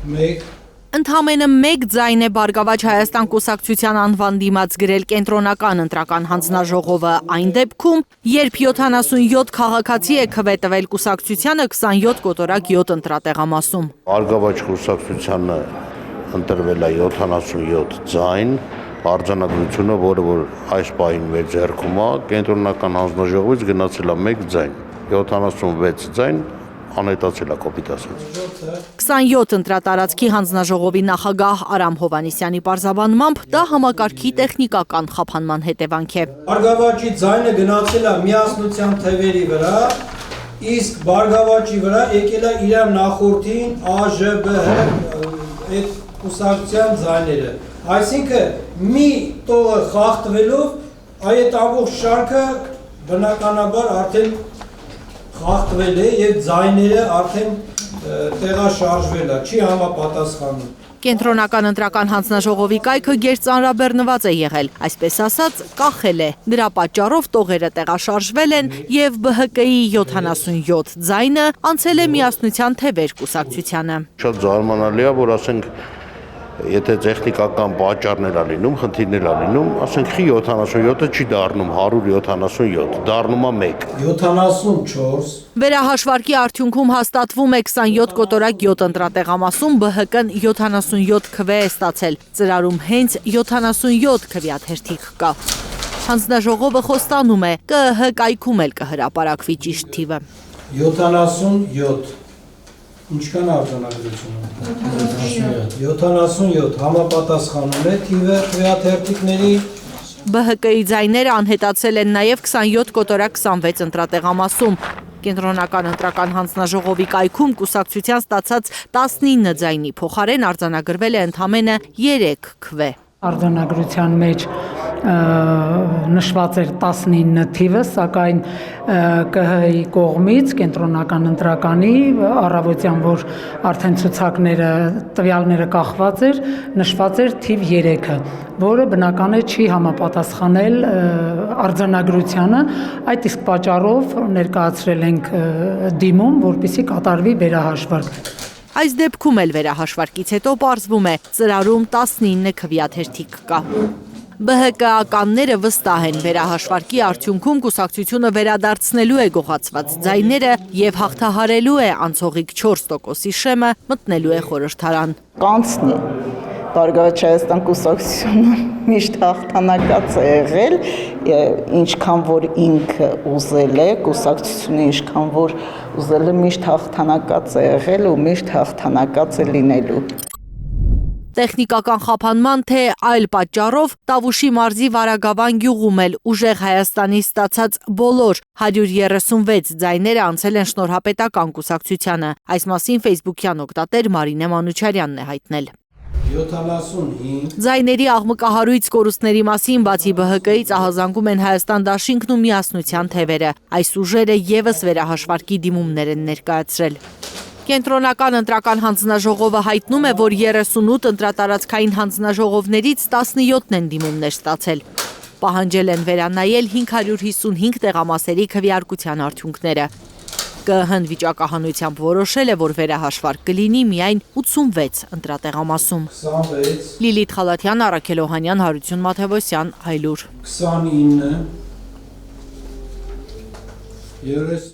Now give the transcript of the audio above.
1 Ընդամենը մեկ ձայն է Բարգավաճ Հայաստան կուսակցության անվան դիմաց գրել կենտրոնական ընտրական հանձնաժողովը այն դեպքում, երբ 77 քաղաքացի է քվե տվել կուսակցությանը 27 կոտորակ 7 ընտրատեղամասում։ Բարգավաճ կուսակցությանը ընտրվել է 77 ձայն, արձանագրությունը, որը որ այս պահին մեր ձեռքում է, կենտրոնական հանձնաժողովից գնացել է 1 ձայն, 76 ձայն անհետացել է կոպիտ ասած։ 27 ընտրատարածքի հանձնաժողովի նախագահ Արամ Հովհաննիսյանի պարզաբանմամբ դա համակարգի տեխնիկական խափանման հետևանք է։ Բարգավաճի ձայնը գնացել է միասնության թևերի վրա, իսկ Բարգավաճի վրա եկել է իր նախորդին ԱԺԲՀ այդ կուսակցության ձայները։ Այսինքն մի տողը խախտվելով այդ ամբողջ շարքը բնականաբար արդեն խախտվել է եւ ձայները արդեն տեղաշարժվել է, չի համապատասխանում։ Կենտրոնական ընտրական հանձնաժողովի կայքը գերծանրաբեռնված է եղել, այսպես ասած, կախել է։ Դրա պատճառով տողերը տեղաշարժվել են եւ ԲՀԿ-ի 77 ձայնը անցել է միասնության թևեր կուսակցությանը։ Շատ զարմանալի է, որ ասենք եթե տեխնիկական պատճառներ ա լինում, խնդիրներ ա լինում, ասենք խի 77-ը չի դառնում 177, դառնում է 1։ 74 Վերահաշվարկի արդյունքում հաստատվում է 27 կոտորակ 7 ընտրատեղամասում ԲՀԿ-ն 77 քվե է ստացել, ծրարում հենց 77 քվեաթերթիկ կա։ Հանձնաժողովը խոստանում է, ԿԸՀ կայքում էլ կհրապարակվի ճիշտ թիվը։ 77 Ինչքան արձանագրությունը։ 77 համապատասխանում է թիվը քվեաթերթիկների։ ԲՀԿ-ի ձայները անհետացել են նաև 27 կոտորակ 26 ընտրատեղամասում։ Կենտրոնական ընտրական հանձնաժողովի կայքում կուսակցության ստացած 19 ձայնի փոխարեն արձանագրվել է ընդամենը 3 քվե։ Արձանագրության մեջ նշված էր 19 թիվը, սակայն ԿՀ-ի կողմից կենտրոնական ընտրականի առավոտյան, որ արդեն ցուցակները, տվյալները կախված էր, նշված էր թիվ 3-ը, որը բնական է չի համապատասխանել արձանագրությանը, այդ իսկ պատճառով ներկայացրել ենք դիմում, որպեսզի կատարվի վերահաշվարկ։ Այս դեպքում էլ վերահաշվարկից հետո պարզվում է, ծրարում 19 քվեաթերթիկ կա։ ԲՀԿ-ականները վստահ են, վերահաշվարկի արդյունքում կուսակցությունը վերադարձնելու է գողացված ձայները եւ հաղթահարելու է անցողիկ 4%-ի շեմը, մտնելու է խորհրդարան։ Կանցնի Բարգավաճ Հայաստան կուսակցությունը միշտ հաղթանակած է եղել, ինչքան որ ինքը ուզել է, կուսակցությունը ինչքան որ ուզել է միշտ հաղթանակած է եղել ու միշտ հաղթանակած է լինելու։ Տեխնիկական խափանման թե այլ պատճառով Տավուշի մարզի Վարագավան գյուղում էլ ուժեղ Հայաստանի ստացած բոլոր 136 ձայները անցել են շնորհապետական կուսակցությանը։ Այս մասին Facebook-յան օգտատեր Մարինե Մանուչարյանն է հայտնել։ 75 Ձայների աղմկահարույց կորուստների մասին բացի ԲՀԿ-ից ահազանգում են Հայաստան դաշինքն ու միասնության թևերը։ Այս ուժերը ևս վերահաշվարկի դիմումներ են ներկայացրել։ Կենտրոնական ընտրական հանձնաժողովը հայտնում է, որ 38 ընտրատարածքային հանձնաժողովներից 17-ն են դիմումներ ստացել։ Պահանջել են վերանայել 555 տեղամասերի քվեարկության արդյունքները։ ԿԸՀ-ն վիճակահանությամբ որոշել է, որ վերահաշվարկ կլինի միայն 86 ընտրատեղամասում։ 26 Լիլիթ Խալաթյան, Առաքել Օհանյան, Հարություն Մաթևոսյան, Հայլուր։ 29 30